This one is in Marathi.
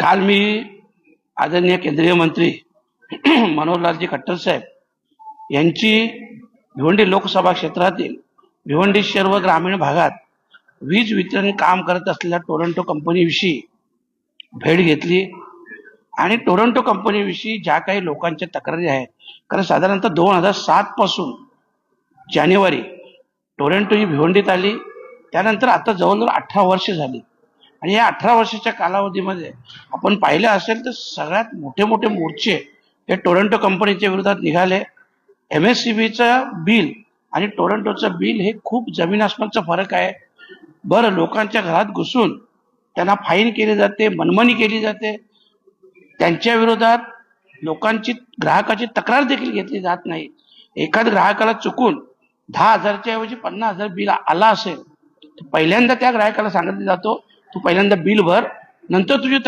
काल मी आदरणीय केंद्रीय मंत्री मनोहरलालजी खट्टर साहेब यांची भिवंडी लोकसभा क्षेत्रातील भिवंडी शहर व ग्रामीण भागात वीज वितरण काम करत असलेल्या टोरंटो कंपनीविषयी भेट घेतली आणि टोरंटो कंपनीविषयी ज्या काही लोकांच्या तक्रारी आहेत, कारण साधारणतः 2007 पासून जानेवारी टोरंटो ही भिवंडीत आली, त्यानंतर आता जवळजवळ 18 वर्ष झाली आणि या 18 वर्षाच्या कालावधीमध्ये आपण पाहिलं असेल तर सगळ्यात मोठे मोठे मोर्चे हे टोरंटो कंपनीच्या विरोधात निघाले। MSCBचं बिल आणि टोरंटोचं बिल हे खूप जमीन आसमानचा फरक आहे। बरं, लोकांच्या घरात घुसून त्यांना फाईन केली जाते, मनमानी केली जाते, त्यांच्या विरोधात लोकांची ग्राहकाची तक्रार देखील घेतली जात नाही। एखाद ग्राहकाला चुकून 10,000च्या ऐवजी 50,000 बिल आला असेल तर पहिल्यांदा त्या ग्राहकाला सांगितलं जातो, तू पहिल्यांदा बिल भर, नंतर तुझी